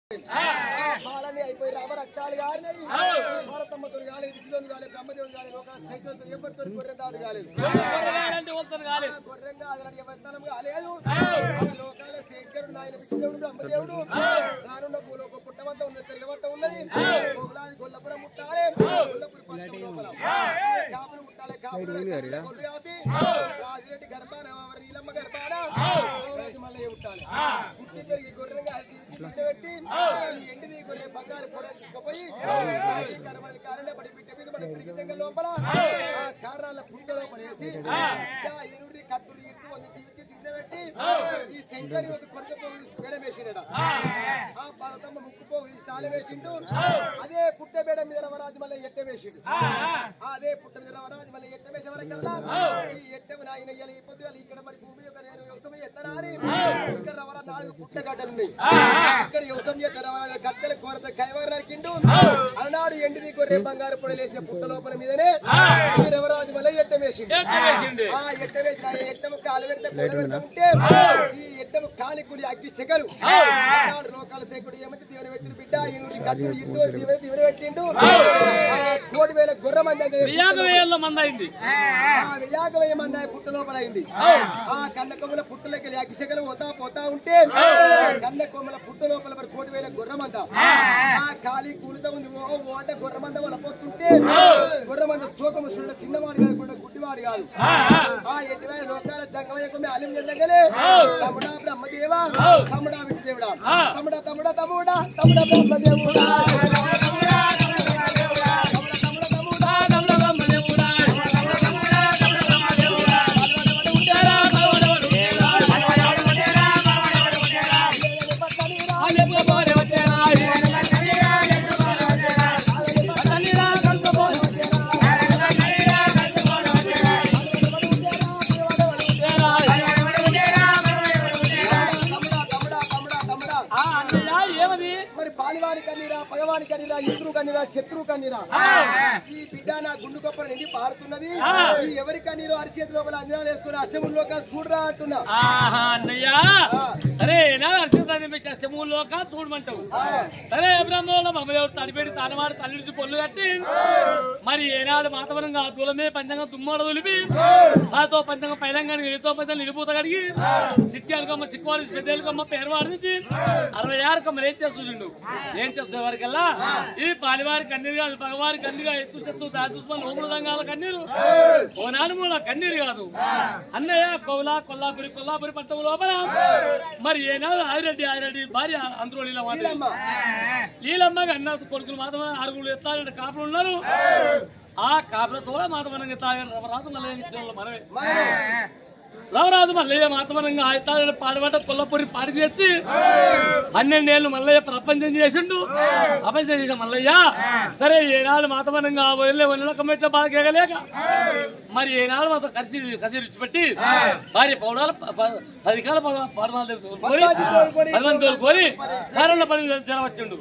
బాలని అయిపోయి రామరక్తాలు కాలినాయి. భారతమ్మతో కాలేదు, విష్ణుని కాలేదు, బ్రహ్మదేవుని కాలేదు, లోకాల సైతంతో ఎవరితో గొర్రెందాడు కాలేదు. గొర్రెంగా అదనటి ఎవరితనం కాలేదు. లోకాల శంకరుడు నాయన విష్ణుడు బ్రహ్మదేవుడు రానున్న భూలోక పుట్టమంతా ఉన్నది, పెరిగమంతా ఉన్నది. గొల్లపురం ముట్టాలి, గొల్లపురి లోపల కాపులు ముట్టాలి. కాపులు రాజిరెడ్డి గర్భాన నీలమ్మ గర్భాన రాజు మల్లయ్య ముట్టాలి. పుట్టి పెరిగి గొర్రెంగా పెట్టి ఎండిని గొర్రె బంగారు కూడా తీసుకుపోయి కారణం పడి బిడ్డ మీద పడి తిరిగి లోపల ఆ కారణాల పుట్ట లోపల వేసి ఎరుడి కట్టులు ఇట్టు వంది తీసి తిన్నబెట్టి ఈ శంకరి కొడుకు వేసినాడు. ఆ భారతమ్మ ముక్కు పోగు తాళం వేసిండు. అదే పుట్ట బేడ మీద రవరాజు మళ్ళీ ఎట్ట వేసిండు. అదే పుట్ట మీద రవరాజు మళ్ళీ ఎట్ట వేసే వరకల్లా ఈ ఎట్టము నాయన పొద్దుగా ఇక్కడ మరి భూమి యొక్క నేను వ్యవసాయం ఎత్తనా అని ఇక్కడ రవరా 4 పుట్టగడ్డలు ఉన్నాయి. ఇక్కడ వ్యవసాయం చేత రవరాజు కత్తెల కోరత కైవర్ నరికిండు. అలనాడు ఎండిది గొర్రె బంగారు పొడలేసిన పుట్ట లోపల మీదనే ఈ రవరాజు మళ్ళీ ఎట్ట వేసిండు. ఆ ఎట్ట వేసిన ఎట్టము కాలు పెడితే ఉంటే ఈ ఎట్టము కాలి కూలి అగ్గి శకలు లోకాల శకుడు ఏమంటే దీవెన పెట్టిన బిడ్డ ఈయన కట్టు ఇటు దీవెన పెట్టిండు. 1,000 గొర్రె మంది అయింది. 1,000 మంది పుట్ట లోపల అయింది. ఆ కన్నకొమ్మల పుట్టలకి అగ్గి శకలు పోతా ఉంటే కన్నకొమ్మల పుట్ట లోపల 1,000 గొర్రె మంద ఆ ఖాళీ కూలితో ఉంది. ఓ అంటే గొర్రె మంద వాళ్ళ పోతుంటే గొర్రె మంద సోకము చూడ చిన్నవాడు కాదు కూడా గుడ్డివాడు కాదు. ఆ ఎట్టివై లోకాల జంగమయ్యకు అలిం చెందగలే తమ్ముడా బ్రహ్మదేవా తమ్ముడా విష్ణుదేవుడా తమ్ముడా తమ్ముడా తమ్ముడా తమ్ముడా బ్రహ్మదేవుడా ఇంద్రు కన్నీరా శత్రు కన్నీరా ఈ బిడ్డ నా గుండు కొప్పల నిండి పారుతున్నది. ఎవరి కన్నీరు అరిచేతి లోపల అంజనాలు వేసుకుని అష్టముల్లోక చూడరా అంటున్నా. అన్నయ్య సరే అష్టముల్లోక చూడమంటావు. సరే బ్రహ్మంలో మమ్మల్ని తడిపెట్టి తనవాడు తల్లి పొల్లు కట్టి మరి ఏనాడు వాతావరణంగా దూలమే పంచంగా తుమ్మడ తులిపి ఆతో పంచంగా పైలంగా ఏతో పంచం నిలిపోత కడిగి సిక్కాలకమ్మ చిక్కువాడి పెద్దలకమ్మ పేరువాడి నుంచి 66 కమ్మలు ఏం చేస్తుండు. ఏం చేసే వారికల్లా ఈ పాలివారి కన్నీరు కాదు, పగవారి కన్నీరుగా ఎత్తు చెత్తు దాచుకొని ఓముదంగాల కన్నీరు ఓ నానుమూల కన్నీరు కాదు. అన్నయ్య కొల్లాపురి పట్టణం లోపల మరి ఏనాడు ఆదిరెడ్డి భార్య అందరూ లీలమ్మగా అన్న కొడుకులు మాత్రం 6 ఎత్తాలంటే కాపులు ఉన్నారు. ఆ కాపులతో మాతమనంగా తాగారు రాదు మళ్ళీ మనమే లవరాజు మల్లయ్య మాతమనంగా ఆయతాడు పాడబడ్డ కొల్లపూరి పాడికి తెచ్చి 12 ఏళ్ళు మల్లయ్య ప్రపంచం చేసిండు. ప్రపంచం చేసిన మల్లయ్య సరే ఏనాడు మాతమనంగా వెళ్ళే కమ్మెట్ల బాగా కేగలేక మరి ఏనాడు మాత్రం కసి విడిచిపెట్టి భార్య పౌడాలు 10 కాల పడమాలు తోలుకొని కారంలో పడి జరవచ్చుండు.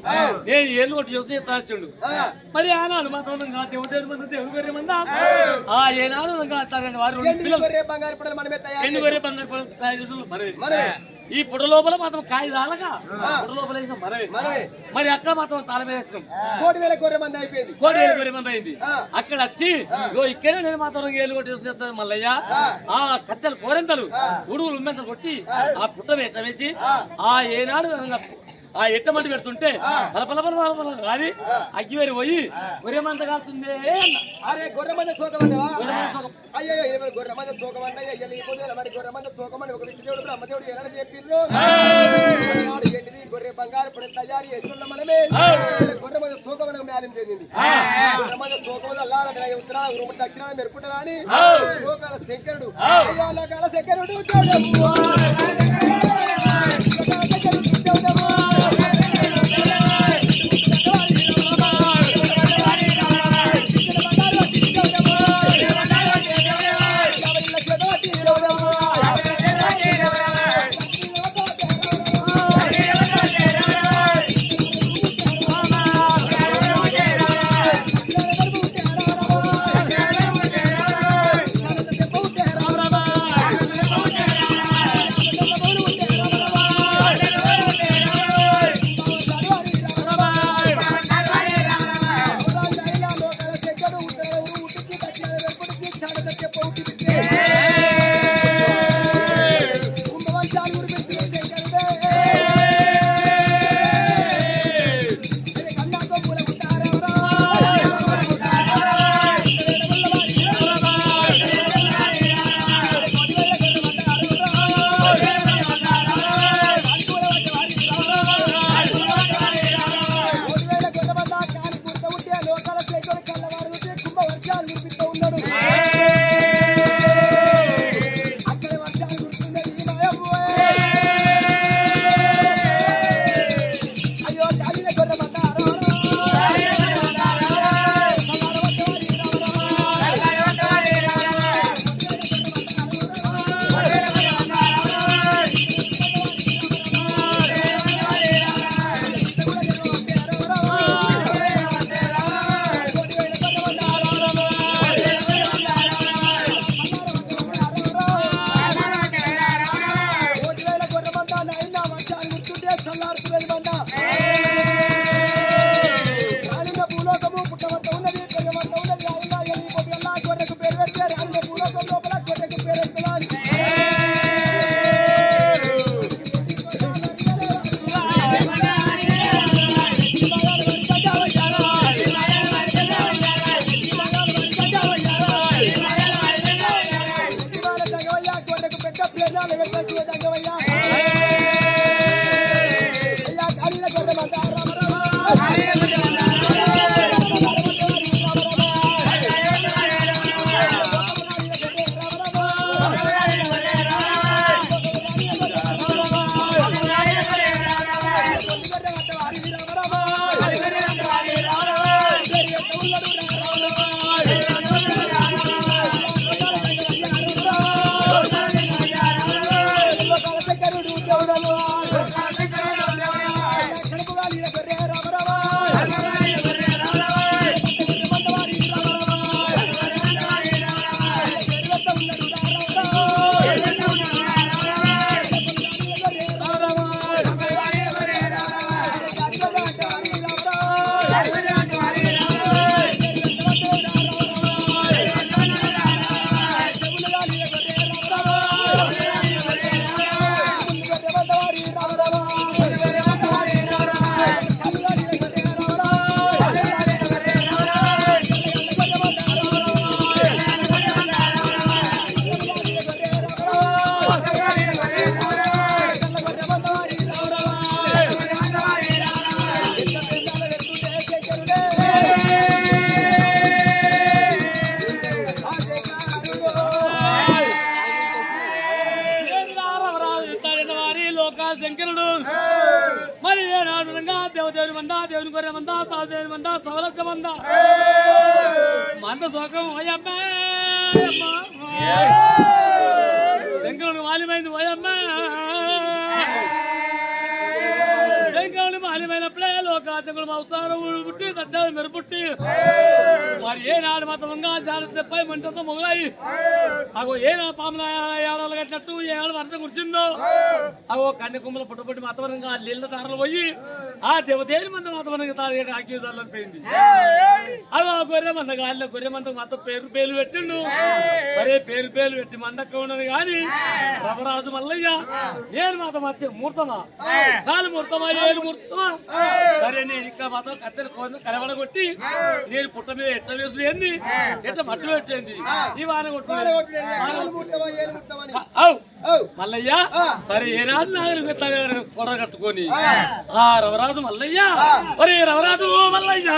నేను ఏళ్ళు కొట్టి చూస్తే తాచిండు. మరి ఆనాడు మాతమనంగా దేవుడి మందా ఆ ఏనాడు వారు ఎన్ని వరే బంగారు ఈ పుట్ట లోపల మాత్రం కాయ రాలగా పుట్ట లోపల మనమే మరి అక్కడ మాత్రం తాళం వేస్తాం. 1,000 గొర్రె మంది అయిపోయింది. 1,000 మంది అయింది. అక్కడ వచ్చి ఇక్కడే నేను మాత్రం ఏళ్ళు కొట్టి మల్లయ్య ఆ కత్తెలు కోరెంతలు ఉడుగులు ఉమ్మెంతలు కొట్టి ఆ పుట్ట వేసి ఆ ఏనాడు ఆ ఎట్టమంటి పెడుతుంటే పలపల రాలి అగ్గివేరి పోయి గొర్రెమంత కాస్తుంది. అరే గొర్రెమంద చోకమంటవా? అయ్యో గొర్రెమంద చోకమంట మరి గొర్రెమంద చోకమని ఒక విష్ణుదేవుడు బ్రహ్మదేవుడు ఎలా చెప్పిండ్రు. ఏంటిది గొర్రె బంగారు ఇప్పుడు తయారు చేస్తున్న మనమే గొర్రెమంద చోకమని మ్యాలం చెందింది. గొర్రెమంద చోకమంది అల్లారంటే ఉత్తరాలు ఉరుముడు దక్షిణాలు మెరుపుంటారా అని లోకాల శంకరుడు అయ్యో లోకాల శంకరుడు శంకరుడు మరి ఏనాడు దేవదేవుని మంద దేవుని గొర్రె మంద సాదేవుని మంద సవలక్క మంద మంద సోకం ఓయమ్మ శంకరుని మాలిమైంది ఓయమ్మ శంకరుని మాలిమైనప్పుడే లోకాశంకుడు అవతారం పుట్టి సత్యాలు మెరుపుట్టి మరి ఏనాడు మాత్రంగా చాలా తెప్పై మంటతో మొదలయ్యి అగో ఏనా పాముల ఏడాలు కట్టినట్టు ఏడాది వరద కూర్చుందో అగో కన్నె కుమ్మల పుట్టబట్టి మతవరంగా నీళ్ళ తారలు పోయి ఆ దేవదేవి మంద మతవరంగా తారేట ఆక్యూదారులకు పోయింది అగో గొర్రె మంద గాలిలో గొర్రె మంద మొత్తం పేరు పెట్టిండు మరే పేరు పెట్టి మందక్క ఉన్నది కానీ రవరాజు మల్లయ్య నేను మాత్రం వచ్చే మూర్తమా కాలు మూర్తమా ఏడు మూర్తమా సరే నేను ఇంకా మాత్రం కత్తెలు కలవడగొట్టి నేను పుట్ట మీద ఎట్లా వేసు ఏంది ఎట్లా మట్టు పెట్టింది ఈ వాన మల్లయ్య సరే ఏనాడు నాగరిక కొడ కట్టుకొని ఆ రవరాజు మల్లయ్య ఒరే రవరాజు మల్లయ్య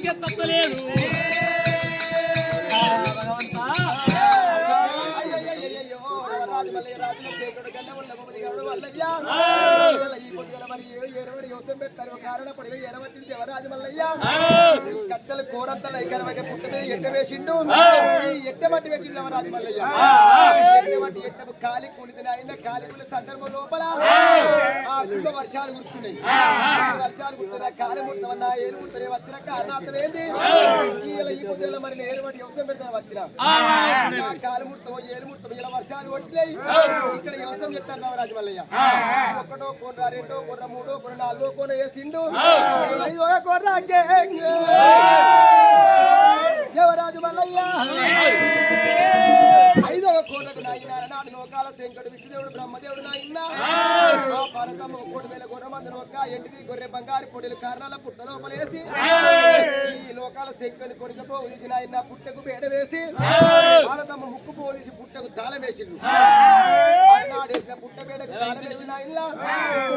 నీకే తప్పలేదు భగవంతా అయ్యయ్యో రాజు మల్లయ్య రాజు చేతుడు కన్నా ఉన్న బొమ్మది గాడు మల్లయ్య ఈ పొద్దుల మరి ఏరువడి యుద్ధం పెట్టారు కారణ పడి ఎరవచ్చి దేవరాజు మల్లయ్య ఈ కట్టలు కోరంతల ఇకరవకి పుట్టమే ఎట్ట వేసిండు ఈ ఎట్ట మట్టి పెట్టిండు దేవరాజు మల్లయ్య ఎట్ట మట్టి ఎట్ట కాలి కూలిదిన అయిన కాలి కూలి సందర్భం లోపల ఆ కుటుంబ వర్షాలు గుర్తున్నాయి వర్షాలు గుర్తున్నా కాలి ముట్టమన్నా ఏరు ముట్టనే వచ్చిన కారణార్థం ఏంటి ఈ పొద్దుల మరి ఏరువడి యుద్ధం పెడతాను వచ్చిన కాలి ముట్టమో ఏరు ముట్టమో ఇలా వర్షాలు కొట్టినాయి ఇక్కడ యుద్ధం చెప్తారు దేవరాజు మల్లయ్య ఒకటో కొర్ర రెండో కొర్ర మూడో కొర్ర నాలుగో కొర్ర వేసిండు ఐదో కొర్ర దేవరాజు మల్లయ్య ఐదవ కోటకు నాయన నాడు లోకాల శంకరుడు విష్ణుదేవుడు బ్రహ్మదేవుడు నాయన ఆ పరకమ్మ 1,000 గొర్రె మందును ఒక్క ఎంటిది గొర్రె బంగారు పొడిలు కారణాల పుట్ట లోపలేసి ఈ లోకాల శంకరుని కొడుకు పోసి నాయన పుట్టకు బేడ వేసి భారతమ్మ ముక్కు పోసి పుట్టకు తాళం వేసిండు నాడేసిన పుట్ట బేడకు తాళం వేసిన ఆయన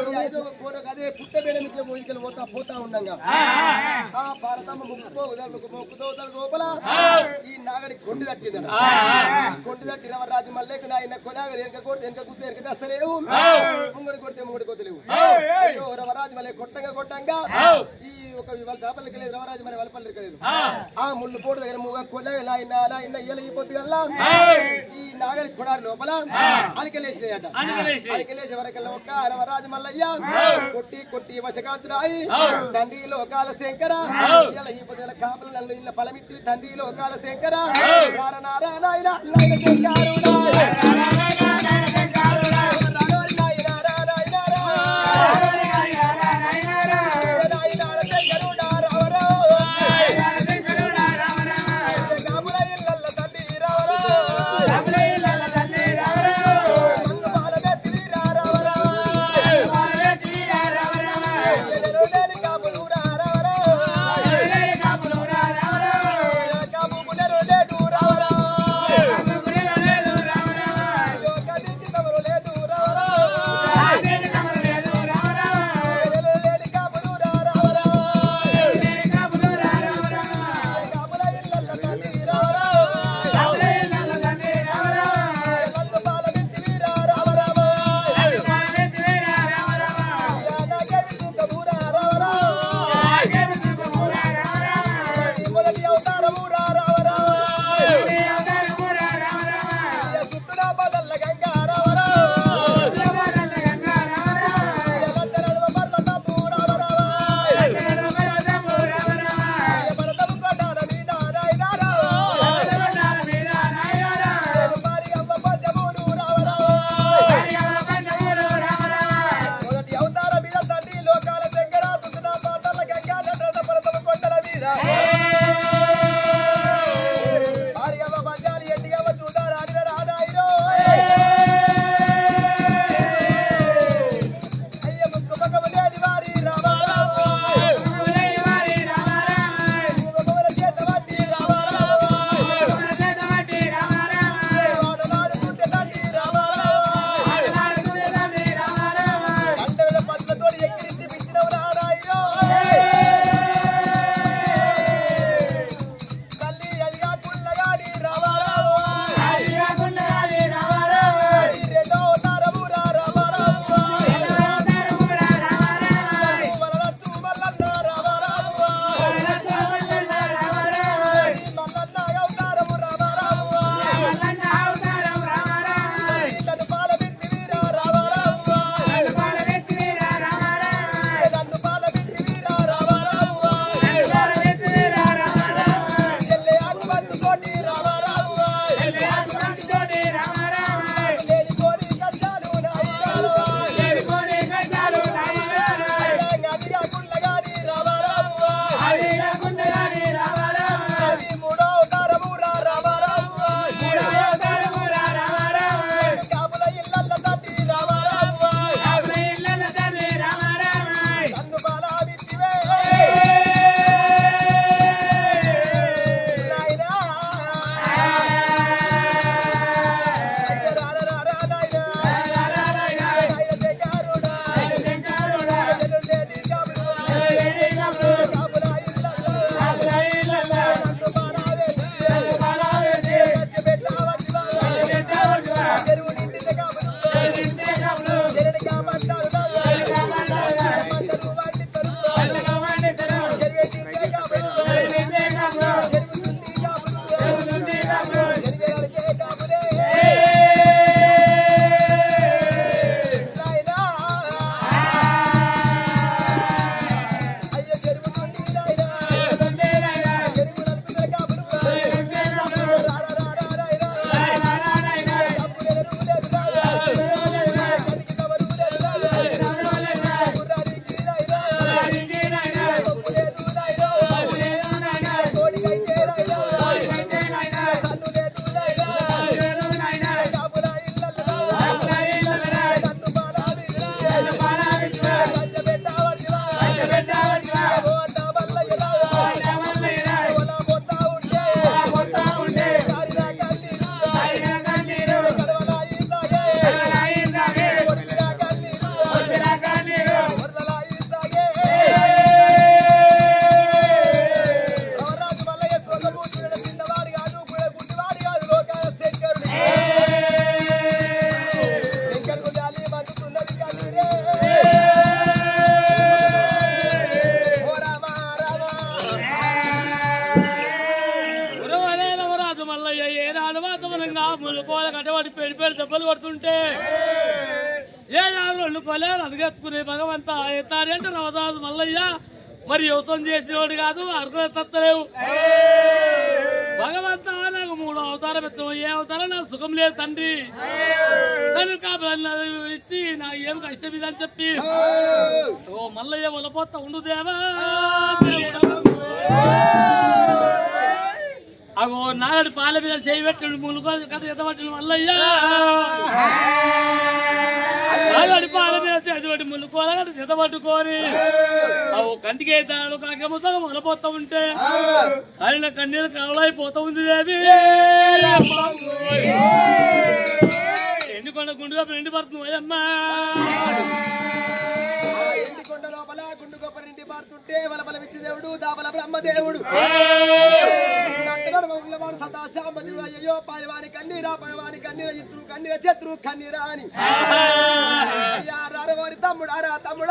ఈ ఐదవ కోటకు అదే పుట్ట బేడ నుంచి పోయికలు పోతా ఉండంగా ఆ భారతమ్మ ముక్కుతో లోపల ఈ నాగడి కొండి తట్టిందట కొండి తట్టి రాజు మల్లెకు నాయన కొలాగ వెనక కొడితే వెనక కూర్చో వెనక తెస్తలేవు ముంగడి కొడితే ముంగడి కొత్తలేవు అయ్యో రవరాజు మల్లె కొట్టంగా ఈ ఒక దాపలకి లేదు రవరాజు మల్లె వలపల్లికి లేదు ఆ ముళ్ళు పోటు దగ్గర మూగ కొలాగ నాయన ఇయ్యల ఈ పొద్దుగల్లా ఈ నాగడి కొడారి లోపల అలికలేసినాయట అలికలేసే వరకల్లా ఒక్క రవరాజు మల్లయ్య కొట్టి వశకాంతురాయి తండ్రి లోకాల శంకర ఇయ్యల ఈ పొద్దుగల కాపులు నన్ను ఇళ్ళ పలమిత్రి తండ్రి లోకాల శంకర నారాయణ దెబ్బలు కొడుతుంటే ఏ యారు వండుకోలేరు అదిగెత్తుకునే భగవంత ఎత్తాడంటే రవదాసు మల్లయ్య మరి యువతం చేసినవాడు కాదు అర్థం తత్తలేవు భగవంత నాకు 3 అవతారం ఎత్తావు ఏ అవతారం నాకు సుఖం లేదు తండ్రి ఇచ్చి నాకు ఏం కష్టం ఇదని చెప్పి ఓ మల్లయ్య వలపోతా ఉండు దేవా అగో నాగడి పాల మీద చేయి పెట్టిండు ములుగో కథ ఎదబట్టిన మల్లయ్య నాగడి పాల మీద చేతి ములుకోవాలి ఎదబట్టుకొని అవు కంటికి అవుతాడు కాకేమో మొలపోతా ఉంటే ఆయన కన్నీరు కవలైపోతా ఉంది దేవి ఎండికొండ గుండుగా ఎండి పడుతుంది అమ్మా ఎండికొండ లోపల గుండు గొప్ప నిండి పారుతుంటే వలపల విచ్చి దేవుడు దాపల బ్రహ్మదేవుడు సదాశాంబుడు అయ్యో పాలివాని కన్నీరా పలవాని కన్నీర ఇద్దరు కన్నీర శత్రు కన్నీరా అని అయ్యా రారవారి తమ్ముడారా తమ్ముడు